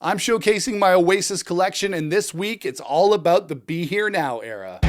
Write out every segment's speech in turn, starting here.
I'm showcasing my Oasis collection, and this week it's all about the Be Here Now era.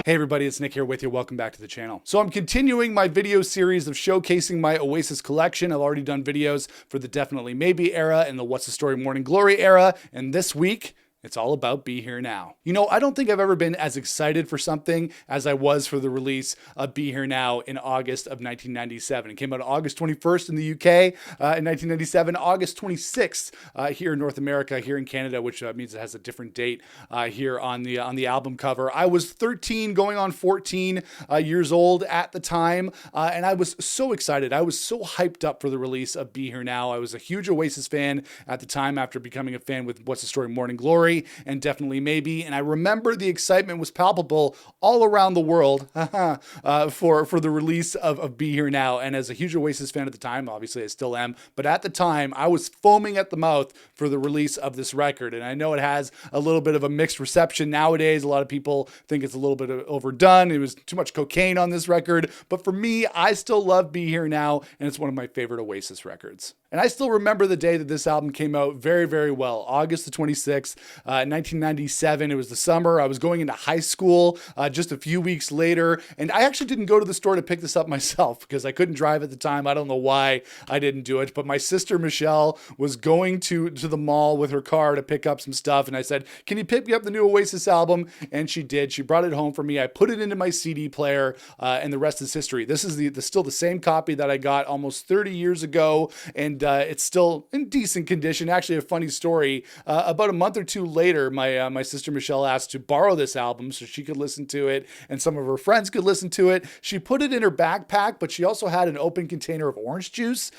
Hey everybody, it's Nick here with you. Welcome back to the channel. So I'm continuing my video series of showcasing my Oasis collection. I've already done videos for the Definitely Maybe era and the What's the Story Morning Glory era, and this week, it's all about Be Here Now. You know, I don't think I've ever been as excited for something as I was for the release of Be Here Now in August of 1997. It came out August 21st in the UK in 1997, August 26th here in North America, here in Canada, which means it has a different date here on the album cover. I was 13 going on 14 years old at the time, and I was so excited. I was so hyped up for the release of Be Here Now. I was a huge Oasis fan at the time after becoming a fan with What's the Story Morning Glory and Definitely Maybe. And I remember the excitement was palpable all around the world for the release of Be Here Now. And as a huge Oasis fan at the time, obviously I still am, but at the time I was foaming at the mouth for the release of this record. And I know it has a little bit of a mixed reception nowadays. A lot of people think it's a little bit overdone. It was too much cocaine on this record. But for me, I still love Be Here Now, and it's one of my favorite Oasis records. And I still remember the day that this album came out very, very well. August the 26th, 1997. It was the summer. I was going into high school just a few weeks later. And I actually didn't go to the store to pick this up myself because I couldn't drive at the time. I don't know why I didn't do it. But my sister, Michelle, was going to the mall with her car to pick up some stuff. And I said, can you pick me up the new Oasis album? And she did. She brought it home for me. I put it into my CD player and the rest is history. This is still the same copy that I got almost 30 years ago. And it's still in decent condition. Actually, a funny story. About a month or two later, my sister Michelle asked to borrow this album so she could listen to it and some of her friends could listen to it. She put it in her backpack, but she also had an open container of orange juice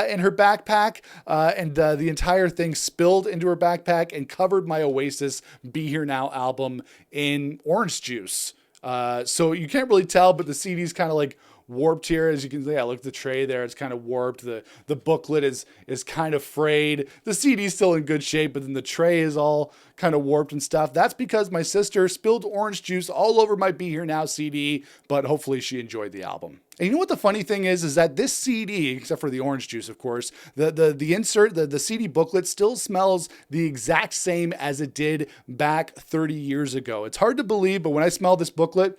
in her backpack, and the entire thing spilled into her backpack and covered my Oasis Be Here Now album in orange juice. So you can't really tell, but the CD's kind of like warped here, as you can see. Yeah, look at the tray there, it's kind of warped. The booklet is kind of frayed. The CD's still in good shape, but then the tray is all kind of warped and stuff. That's because my sister spilled orange juice all over my Be Here Now CD, but hopefully she enjoyed the album. And you know what the funny thing is that this CD, except for the orange juice, of course, the insert, the CD booklet still smells the exact same as it did back 30 years ago. It's hard to believe, but when I smell this booklet,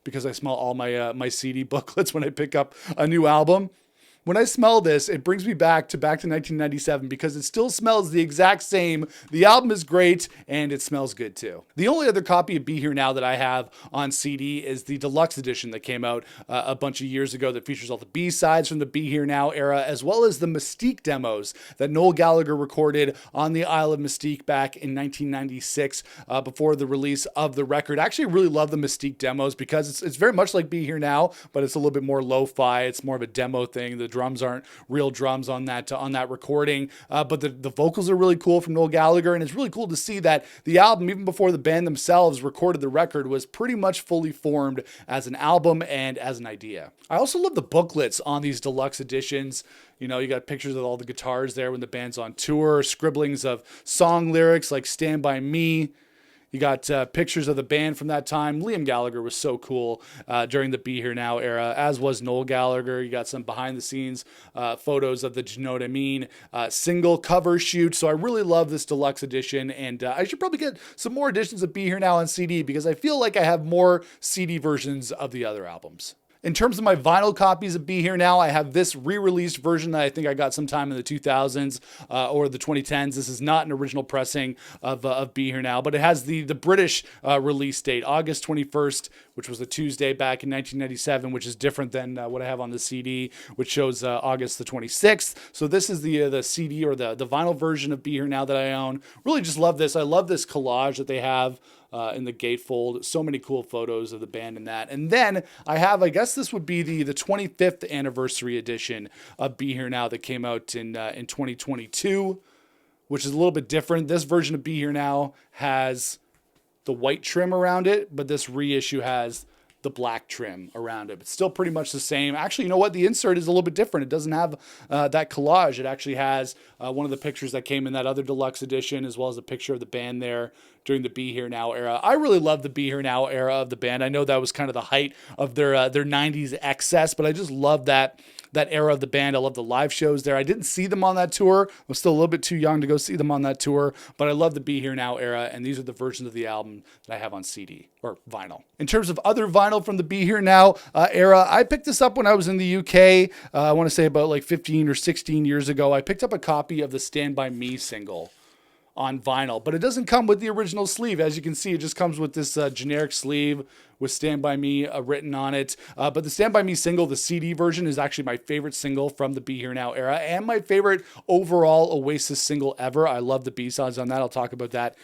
because I smell all my CD booklets when I pick up a new album, when I smell this, it brings me back to 1997 because it still smells the exact same. The album is great and it smells good too. The only other copy of Be Here Now that I have on CD is the Deluxe edition that came out a bunch of years ago that features all the B-sides from the Be Here Now era, as well as the Mystique demos that Noel Gallagher recorded on the Isle of Mystique back in 1996 before the release of the record. I actually really love the Mystique demos because it's very much like Be Here Now, but it's a little bit more lo-fi. It's more of a demo thing. The drums aren't real drums on that recording, but the vocals are really cool from Noel Gallagher, and it's really cool to see that the album, even before the band themselves recorded the record, was pretty much fully formed as an album and as an idea. I also love the booklets on these deluxe editions. You know, you got pictures of all the guitars there when the band's on tour, scribblings of song lyrics like Stand By Me. You got pictures of the band from that time. Liam Gallagher was so cool during the Be Here Now era, as was Noel Gallagher. You got some behind-the-scenes photos of the Do You Know What I Mean single cover shoot. So I really love this deluxe edition, and I should probably get some more editions of Be Here Now on CD because I feel like I have more CD versions of the other albums. In terms of my vinyl copies of Be Here Now, I have this re-released version that I think I got sometime in the 2000s or the 2010s. This is not an original pressing of Be Here Now, but it has the British release date, August 21st, which was a Tuesday back in 1997, which is different than what I have on the CD, which shows August the 26th. So this is the CD or the vinyl version of Be Here Now that I own. Really just love this. I love this collage that they have in the gatefold. So many cool photos of the band in that. And then I have, I guess this would be the 25th anniversary edition of Be Here Now that came out in 2022, which is a little bit different. This version of Be Here Now has the white trim around it, but this reissue has the black trim around it. It's still pretty much the same. Actually, you know what? The insert is a little bit different. It doesn't have that collage. It actually has one of the pictures that came in that other deluxe edition, as well as a picture of the band there during the Be Here Now era. I really love the Be Here Now era of the band. I know that was kind of the height of their 90s excess, but I just love that era of the band. I love the live shows there. I didn't see them on that tour. I was still a little bit too young to go see them on that tour, but I love the Be Here Now era, and these are the versions of the album that I have on CD or vinyl. In terms of other vinyl from the Be Here Now era, I picked this up when I was in the UK. I want to say about like 15 or 16 years ago. I picked up a copy of the Stand By Me single on vinyl, but it doesn't come with the original sleeve. As you can see, it just comes with this generic sleeve with Stand By Me written on it. But the Stand By Me single, the CD version, is actually my favorite single from the Be Here Now era and my favorite overall Oasis single ever. I love the B-sides on that. I'll talk about that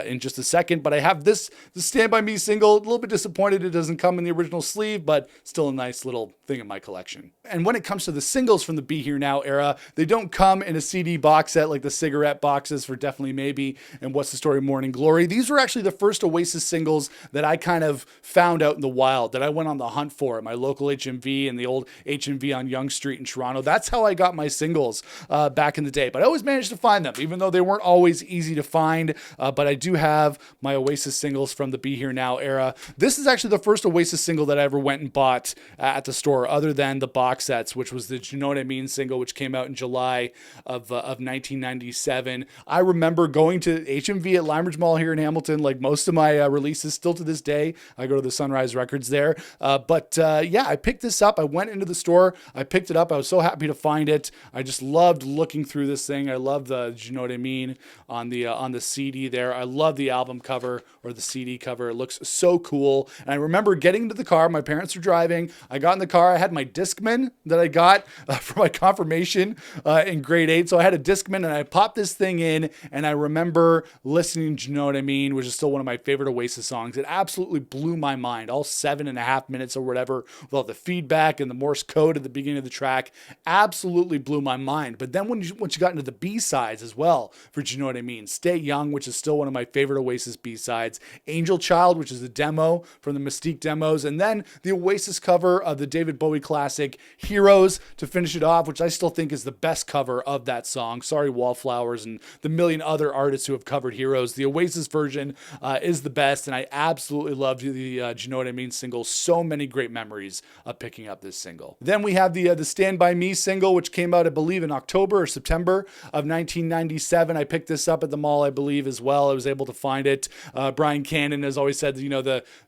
in just a second. But I have the Stand By Me single. A little bit disappointed it doesn't come in the original sleeve, but still a nice little thing in my collection. And when it comes to the singles from the Be Here Now era, they don't come in a CD box set like the cigarette boxes for Definitely Maybe and What's the Story Morning Glory. These were actually the first Oasis singles that I kind of found out in the wild, that I went on the hunt for at my local HMV and the old HMV on Yonge Street in Toronto. That's how I got my singles back in the day. But I always managed to find them, even though they weren't always easy to find. But I do have my Oasis singles from the Be Here Now era. This is actually the first Oasis single that I ever went and bought at the store, other than the box sets, which was the You Know What I Mean single, which came out in July of 1997. I remember going to HMV at Limeridge Mall here in Hamilton, like most of my releases still to this day. I go to the Sunrise Records there. Yeah, I picked this up. I went into the store. I picked it up. I was so happy to find it. I just loved looking through this thing. I love the You Know What I Mean on the CD there. I love the album cover or the CD cover. It looks so cool. And I remember getting into the car. My parents were driving. I got in the car. I had my Discman that I got for my confirmation in grade 8. So I had a Discman and I popped this thing in, and I remember listening to You Know What I Mean, which is still one of my favorite Oasis songs. It absolutely blew my mind. All 7.5 minutes or whatever, with all the feedback and the Morse code at the beginning of the track, absolutely blew my mind. But then once you got into the B-sides as well, for Do You Know What I Mean, Stay Young, which is still one of my favorite Oasis B-sides, Angel Child, which is a demo from the Mystique demos, and then the Oasis cover of the David Bowie classic Heroes to finish it off, which I still think is the best cover of that song. Sorry, Wallflowers and the million other artists who have covered Heroes. The Oasis version is the best, and I absolutely loved the Do You Know What I Mean single. So many great memories of picking up this single. Then we have the Stand By Me single, which came out, I believe, in October or September of 1997. I picked this up at the mall, I believe, as well. I was able to find it. Brian Cannon has always said,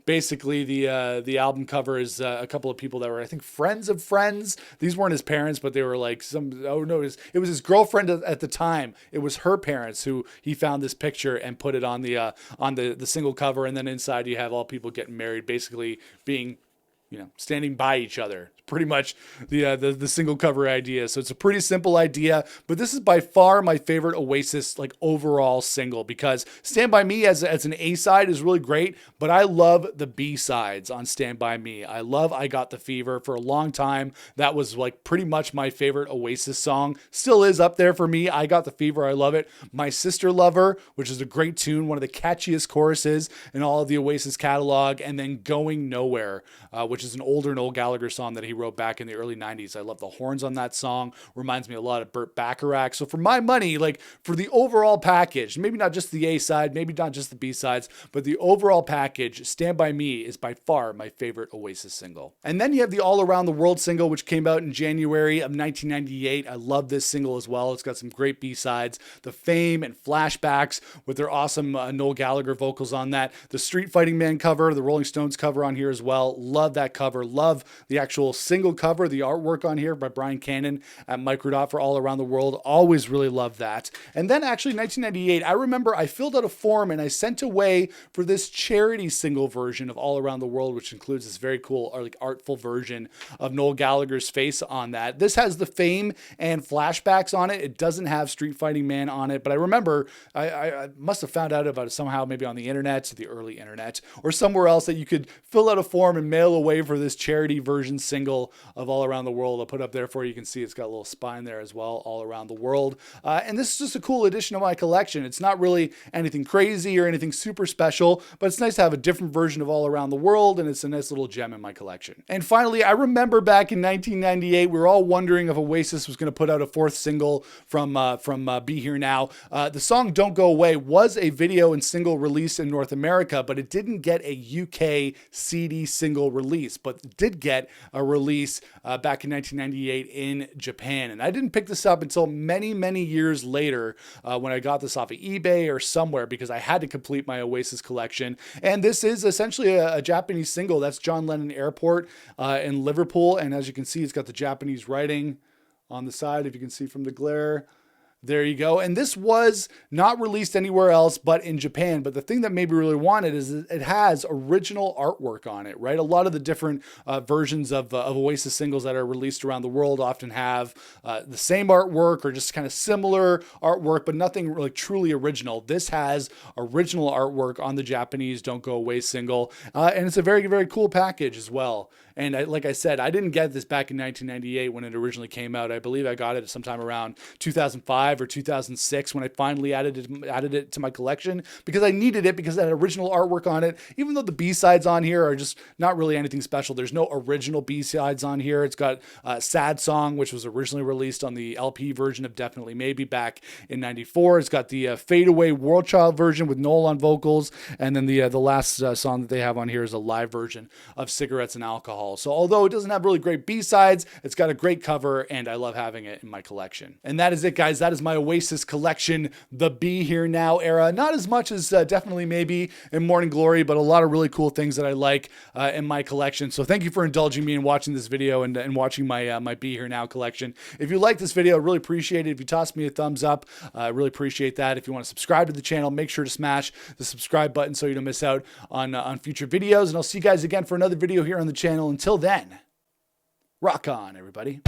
basically the album cover is a couple of people that were, I think, friends of friends. These weren't his parents, but they were like it was his girlfriend at the time. It was her parents who he found this picture and put it on the single cover, and then inside you have all people getting married, basically being, standing by each other. Pretty much the single cover idea. So it's a pretty simple idea, but this is by far my favorite Oasis overall single, because Stand By Me as an A-side is really great, but I love the B-sides on Stand By Me. I love I Got the Fever. For a long time, that was pretty much my favorite Oasis song. Still is up there for me. I Got the Fever. I love it. My Sister Lover, which is a great tune, one of the catchiest choruses in all of the Oasis catalog, and then Going Nowhere, which is an older Noel Gallagher song that he wrote back in the early 90s. I love the horns on that song. Reminds me a lot of Burt Bacharach. So for my money, for the overall package, maybe not just the A side, maybe not just the B sides, but the overall package, Stand By Me is by far my favorite Oasis single. And then you have the All Around the World single, which came out in January of 1998. I love this single as well. It's got some great B sides. The Fame and Flashbacks with their awesome Noel Gallagher vocals on that. The Street Fighting Man cover, the Rolling Stones cover on here as well. Love that cover. Love the actual single cover, the artwork on here by Brian Cannon at Microdot for All Around the World. Always really loved that. And then actually 1998, I remember I filled out a form and I sent away for this charity single version of All Around the World, which includes this very cool artful version of Noel Gallagher's face on that. This has the Fame and Flashbacks on it. It doesn't have Street Fighting Man on it, but I remember I must have found out about it somehow, maybe on the internet, the early internet, or somewhere else, that you could fill out a form and mail away for this charity version single single of All Around the World. I'll put up there for you. You can see it's got a little spine there as well, All Around the World. And this is just a cool addition to my collection. It's not really anything crazy or anything super special, but it's nice to have a different version of All Around the World, and it's a nice little gem in my collection. And finally, I remember back in 1998, we were all wondering if Oasis was going to put out a fourth single from Be Here Now. The song Don't Go Away was a video and single release in North America, but it didn't get a UK CD single release, but it did get a release back in 1998 in Japan. And I didn't pick this up until many, many years later when I got this off of eBay or somewhere, because I had to complete my Oasis collection. And this is essentially a Japanese single. That's John Lennon Airport in Liverpool. And as you can see, it's got the Japanese writing on the side, if you can see from the glare. There you go. And this was not released anywhere else but in Japan. But the thing that made me really want it is it has original artwork on it, right? A lot of the different versions of Oasis singles that are released around the world often have the same artwork or just kind of similar artwork, but nothing really truly original. This has original artwork on the Japanese Don't Go Away single. And it's a very, very cool package as well. And like I said, I didn't get this back in 1998 when it originally came out. I believe I got it sometime around 2005 or 2006 when I finally added it to my collection, because I needed it because it had original artwork on it. Even though the B-sides on here are just not really anything special. There's no original B-sides on here. It's got Sad Song, which was originally released on the LP version of Definitely Maybe back in 94. It's got the Fade Away World Child version with Noel on vocals. And then the last song that they have on here is a live version of Cigarettes and Alcohol. So although it doesn't have really great B-sides, it's got a great cover, and I love having it in my collection. And that is it, guys. That is my Oasis collection, the Be Here Now era. Not as much as Definitely Maybe and Morning Glory, but a lot of really cool things that I like in my collection. So thank you for indulging me in watching this video and watching my my Be Here Now collection. If you like this video, I really appreciate it if you toss me a thumbs up. I really appreciate that. If you want to subscribe to the channel, make sure to smash the subscribe button so you don't miss out on future videos. And I'll see you guys again for another video here on the channel. Until then, rock on, everybody.